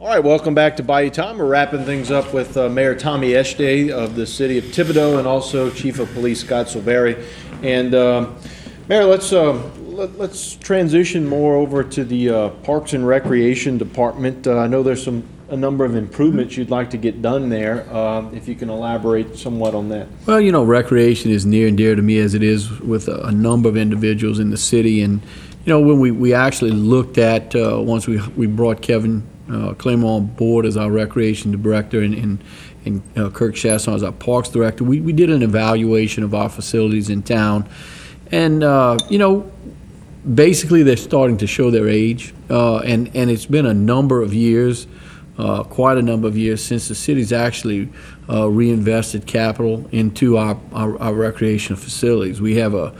All right, welcome back to Bayou Time. We're wrapping things up with Mayor Tommy Eschete of the city of Thibodaux and also Chief of Police Scott Silverii. And Mayor, let's transition more over to the Parks and Recreation Department. I know there's a number of improvements you'd like to get done there. If you can elaborate somewhat on that. Well, you know, recreation is near and dear to me as it is with a number of individuals in the city. And you know, when we actually looked at once we brought Kevin Claymore on board as our recreation director and Kirk Chasson as our parks director, we did an evaluation of our facilities in town, and you know, basically they're starting to show their age, and it's been a number of years, quite a number of years since the city's actually reinvested capital into our recreational facilities. We have a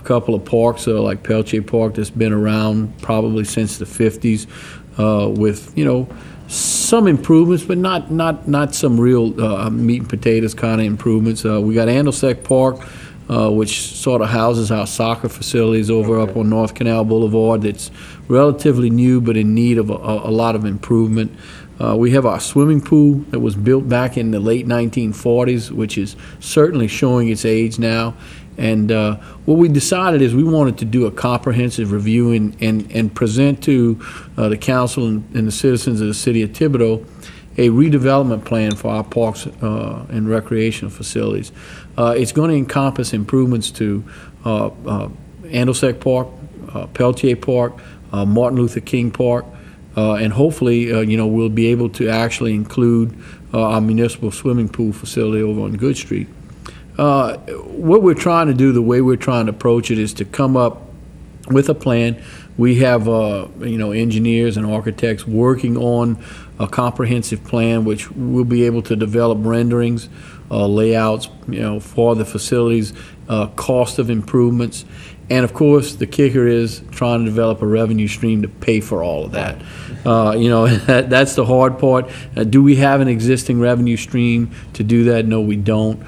couple of parks like Peltier Park that's been around probably since the 50s. With, you know, some improvements, but not some real meat and potatoes kind of improvements. We got Andelsek Park, which sort of houses our soccer facilities over up on North Canal Boulevard. That's relatively new, but in need of a lot of improvement. We have our swimming pool that was built back in the late 1940s, which is certainly showing its age now. And what we decided is we wanted to do a comprehensive review and present to the council and the citizens of the city of Thibodaux a redevelopment plan for our parks and recreational facilities. It's going to encompass improvements to Andelsek Park, Peltier Park, Martin Luther King Park, and hopefully, you know, we'll be able to actually include our municipal swimming pool facility over on Good Street. What we're trying to do, the way we're trying to approach it, is to come up with a plan. We have, you know, engineers and architects working on a comprehensive plan, which we'll be able to develop renderings, layouts, you know, for the facilities, cost of improvements, and of course, the kicker is trying to develop a revenue stream to pay for all of that. You know, that's the hard part. Do we have an existing revenue stream to do that? No, we don't.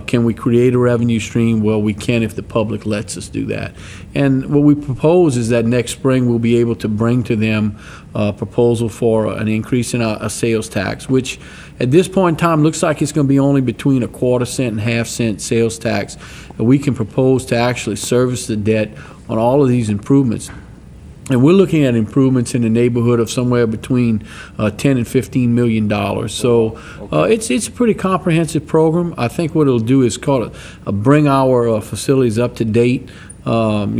Can we create a revenue stream? Well, we can if the public lets us do that. And what we propose is that next spring we'll be able to bring to them a proposal for an increase in our sales tax, which at this point in time looks like it's going to be only between a 1/4 cent and 1/2 cent sales tax that we can propose to actually service the debt on all of these improvements. And we're looking at improvements in the neighborhood of somewhere between $10 and $15 million. So it's a pretty comprehensive program. I think what it'll do is bring our facilities up to date. You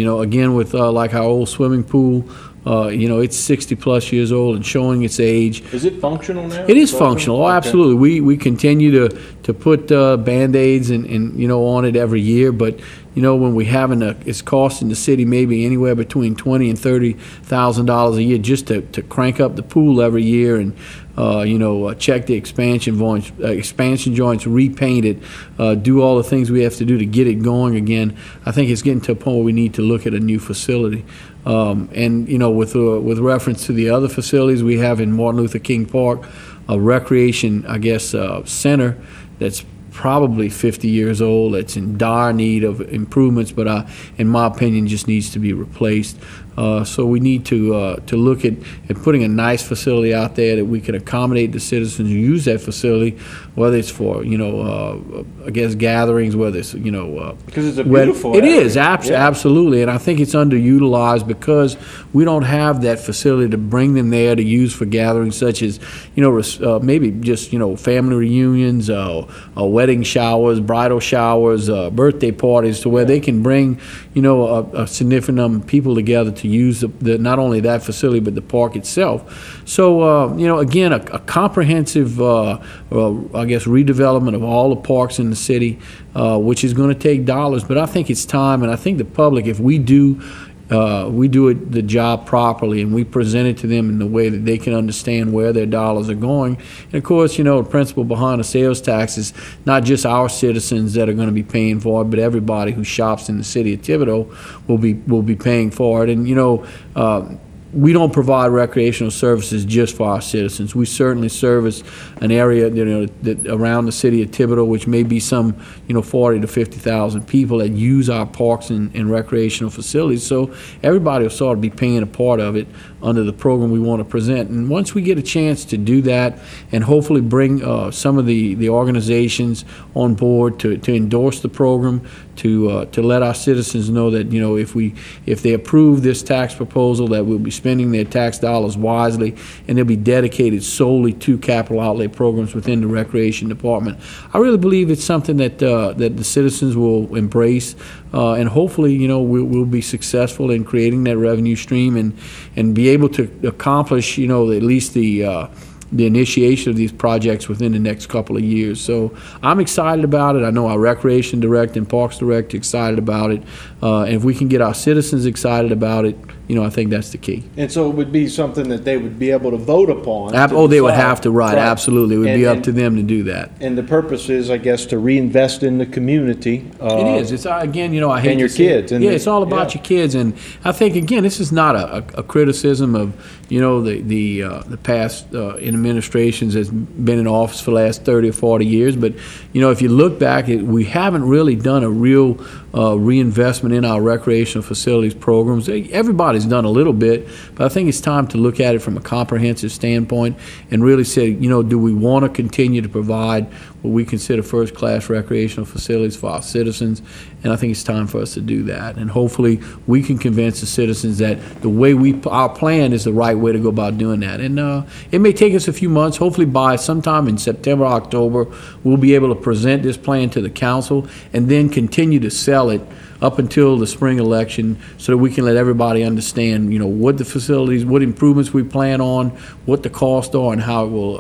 know, again, with like our old swimming pool. You know, it's 60+ years old and showing its age. Is it functional now? It is functional. Oh, absolutely. We continue to put Band-Aids and you know, on it every year, but you know, when we having it's costing the city maybe anywhere between $20,000 and $30,000 a year just to crank up the pool every year and you know, check the expansion joints, repaint it, do all the things we have to do to get it going again. I think it's getting to a point where we need to look at a new facility. And you know, with reference to the other facilities we have in Martin Luther King Park, a recreation, I guess, center that's probably 50 years old, that's in dire need of improvements, but in my opinion just needs to be replaced. So we need to look at putting a nice facility out there that we can accommodate the citizens who use that facility, whether it's for, you know, I guess gatherings, whether it's, you know, because it's a beautiful area. It is absolutely, and I think it's underutilized because we don't have that facility to bring them there to use for gatherings such as, you know, maybe just, you know, family reunions, wedding showers, bridal showers, birthday parties, to where they can bring, you know, a significant number of people together to use not only that facility but the park itself. So you know, again, a comprehensive I guess redevelopment of all the parks in the city, which is going to take dollars, but I think it's time, and I think the public, if we do the job properly and we present it to them in the way that they can understand where their dollars are going. And of course, you know, the principle behind the sales tax is not just our citizens that are going to be paying for it, but everybody who shops in the city of Thibodaux will be paying for it. And you know, we don't provide recreational services just for our citizens. We certainly service an area, that around the city of Thibodaux, which may be some, 40 to 50,000 people that use our parks and recreational facilities. So everybody will sort of be paying a part of it under the program we want to present. And once we get a chance to do that, and hopefully bring some of the organizations on board to endorse the program, to let our citizens know that if they approve this tax proposal, that we'll be spending their tax dollars wisely, and they'll be dedicated solely to capital outlay programs within the recreation department. I really believe it's something that the citizens will embrace, and hopefully we'll be successful in creating that revenue stream and be able to accomplish at least the initiation of these projects within the next couple of years. So I'm excited about it. I know our Recreation Director and Parks Director excited about it. And if we can get our citizens excited about it, I think that's the key. And so it would be something that they would be able to vote upon. They would have to, right, absolutely. It would be up to them to do that. And the purpose is, I guess, to reinvest in the community. It is. It's, again, I hate and your kids. Yeah, it's all about your kids. And I think, again, this is not a criticism of, the past administrations that's been in office for the last 30 or 40 years. But, if you look back, we haven't really done a real reinvestment in our recreational facilities programs. Everybody's done a little bit, but I think it's time to look at it from a comprehensive standpoint and really say, do we want to continue to provide what we consider first-class recreational facilities for our citizens? And I think it's time for us to do that. And hopefully we can convince the citizens that the way our plan is the right way to go about doing that. And it may take us a few months. Hopefully by sometime in September, October, we'll be able to present this plan to the council and then continue to sell it up until the spring election, so that we can let everybody understand, what the facilities, what improvements we plan on, what the costs are, and how it will,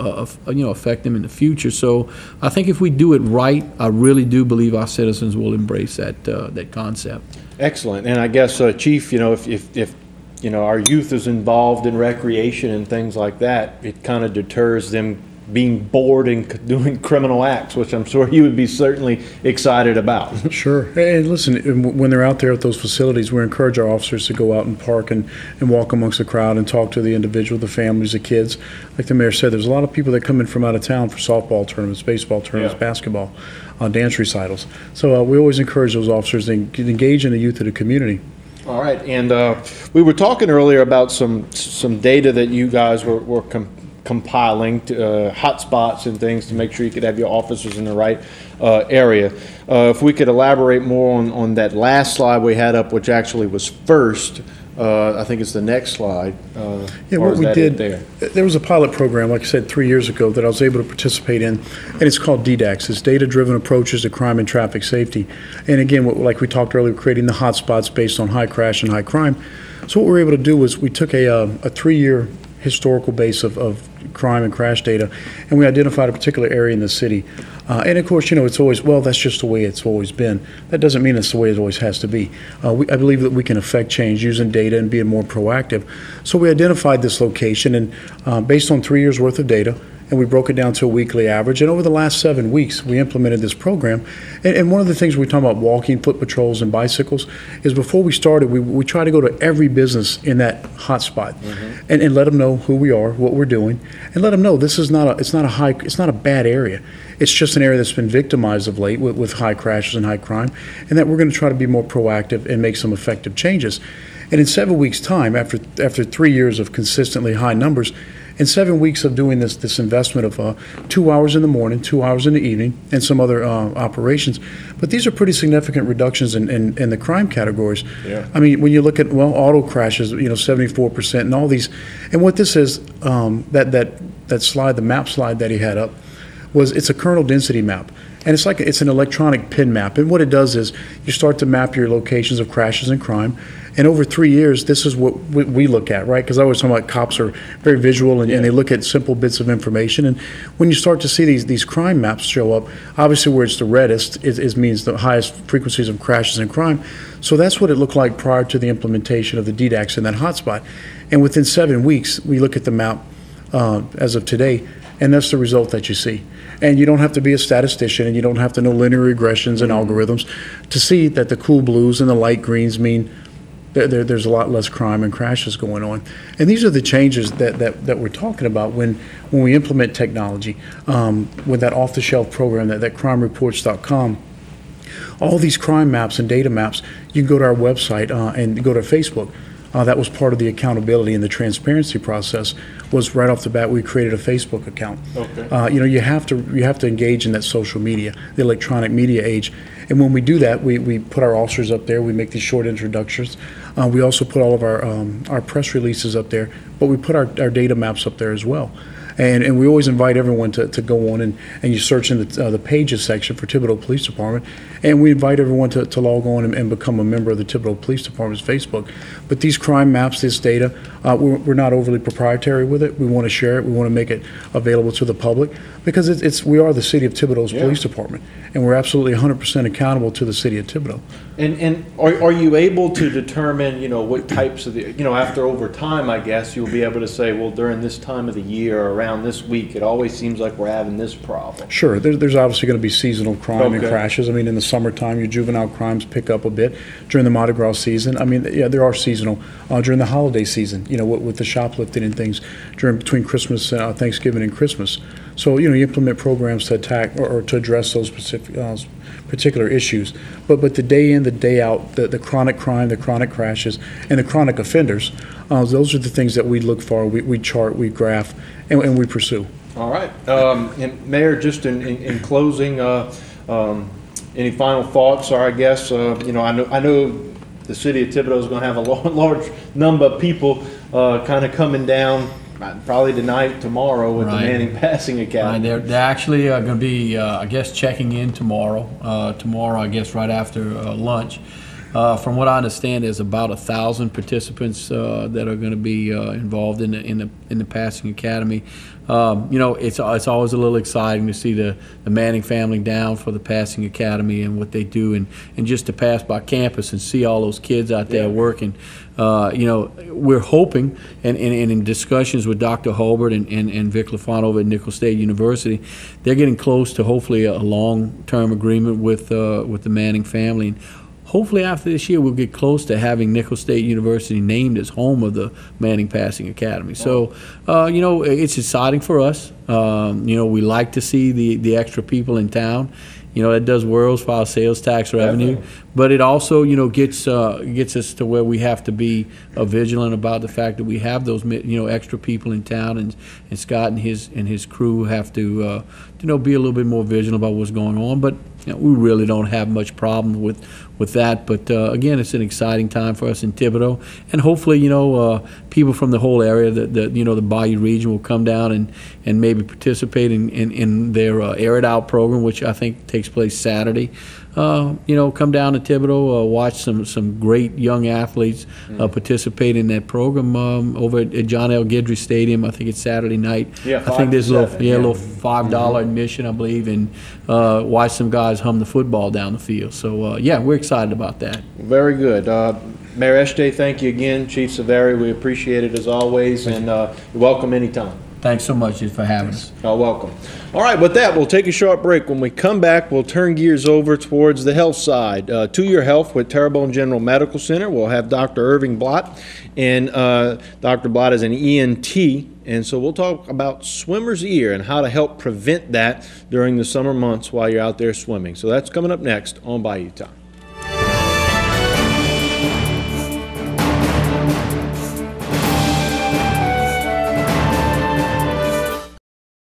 affect them in the future. So I think if we do it right, I really do believe our citizens will embrace that concept. Excellent. And I guess, Chief, if our youth is involved in recreation and things like that, it kind of deters them being bored and doing criminal acts, which I'm sure you would be certainly excited about. Sure. And listen, when they're out there at those facilities, we encourage our officers to go out and park and walk amongst the crowd and talk to the individual, the families, the kids. Like the mayor said, there's a lot of people that come in from out of town for softball tournaments, baseball tournaments, basketball, dance recitals. So we always encourage those officers to engage in the youth of the community. All right. And we were talking earlier about some data that you guys were compiling hotspots and things to make sure you could have your officers in the right area. If we could elaborate more on that last slide we had up, which actually was first, I think it's the next slide. What we did, there was a pilot program, like I said, 3 years ago that I was able to participate in, and it's called DDAX. It's Data-Driven Approaches to Crime and Traffic Safety. And again, like we talked earlier, creating the hotspots based on high crash and high crime. So what we were able to do was we took a 3-year historical base of crime and crash data, and we identified a particular area in the city. And of course, it's always, well, that's just the way it's always been. That doesn't mean it's the way it always has to be. I believe that we can affect change using data and being more proactive. So we identified this location, and based on 3 years worth of data, and we broke it down to a weekly average. And over the last 7 weeks, we implemented this program. And one of the things we talk about walking, foot patrols, and bicycles is before we started, we try to go to every business in that hotspot and let them know who we are, what we're doing, and let them know this is not a bad area. It's just an area that's been victimized of late with high crashes and high crime, and that we're going to try to be more proactive and make some effective changes. And in 7 weeks' time, after 3 years of consistently high numbers, in 7 weeks of doing this investment of 2 hours in the morning, 2 hours in the evening, and some other operations, but these are pretty significant reductions in the crime categories. Yeah. I mean, when you look at auto crashes, 74%, and all these, and what this is, that slide, the map slide that he had up, it's a kernel density map. And it's an electronic pin map. And what it does is you start to map your locations of crashes and crime. And over 3 years, this is what we look at, right? Because I always talk about cops are very visual and they look at simple bits of information. And when you start to see these crime maps show up, obviously where it's the reddest, it means the highest frequencies of crashes and crime. So that's what it looked like prior to the implementation of the DDAX in that hotspot. And within 7 weeks, we look at the map as of today, and that's the result that you see. And you don't have to be a statistician, and you don't have to know linear regressions and algorithms to see that the cool blues and the light greens mean there's a lot less crime and crashes going on. And these are the changes that we're talking about when we implement technology, with that off-the-shelf program, that crimereports.com. All these crime maps and data maps, you can go to our website and go to Facebook. That was part of the accountability and the transparency process. Was right off the bat we created a Facebook account. Okay. You have to engage in that social media, the electronic media age, and when we do that, we put our officers up there. We make these short introductions. We also put all of our press releases up there, but we put our data maps up there as well. And we always invite everyone to go on and you search in the pages section for Thibodaux Police Department, and we invite everyone to log on and become a member of the Thibodaux Police Department's Facebook. But these crime maps, this data, we're not overly proprietary with it. We want to share it. We want to make it available to the public because we are the City of Thibodaux's Police Department, and we're absolutely 100% accountable to the City of Thibodaux. And are you able to determine, what types of after over time, I guess, you'll be able to say, well, during this time of the year or around this week, it always seems like we're having this problem? Sure. There's obviously going to be seasonal crime and crashes. I mean, in the summertime, your juvenile crimes pick up a bit. During the Mardi Gras season, I mean, yeah, there are seasonal. During the holiday season, with the shoplifting and things, between Christmas, Thanksgiving and Christmas. So, you implement programs to attack or to address those specific particular issues. But the day in, the day out, the chronic crime, the chronic crashes, and the chronic offenders, those are the things that we look for, we chart, we graph, and we pursue. All right. And Mayor, just in closing, any final thoughts? Or I guess, I know the City of Thibodaux is going to have a large number of people kind of coming down probably tonight, tomorrow with the Manning Passing Academy. They're actually going to be, I guess, checking in tomorrow. I guess, right after lunch. From what I understand, there's about 1,000 participants that are going to be involved in the Passing Academy. It's always a little exciting to see the Manning family down for the Passing Academy and what they do, and just to pass by campus and see all those kids out there working. We're hoping, and in discussions with Dr. Holbert and Vic LaFont over at Nicholls State University, they're getting close to hopefully a long-term agreement with the Manning family. And hopefully after this year we'll get close to having Nicholls State University named as home of the Manning Passing Academy. So, it's exciting for us. We like to see the extra people in town. It does worlds for our sales tax revenue, but it also, gets us to where we have to be vigilant about the fact that we have those, extra people in town, and Scott and his crew have to, be a little bit more vigilant about what's going on. But we really don't have much problem with that. But again, it's an exciting time for us in Thibodaux, and hopefully, people from the whole area, the Bayou region will come down and maybe participate in their Air It Out program, which I think takes place Saturday. Come down to Thibodaux, watch some great young athletes participate in that program over at John L. Guidry Stadium. I think it's Saturday night. Yeah, I think there's a little $5 admission, I believe, and watch some guys hum the football down the field. So we're excited about that. Very good. Mayor Eschete, thank you again. Chief Silverii, we appreciate it as always, and you're welcome anytime. Thanks so much for having us. You're welcome. All right, with that, we'll take a short break. When we come back, we'll turn gears over towards the health side. To Your Health with Terrebonne General Medical Center. We'll have Dr. Irving Blott, and Dr. Blott is an ENT, and so we'll talk about swimmer's ear and how to help prevent that during the summer months while you're out there swimming. So that's coming up next on Bayou Time.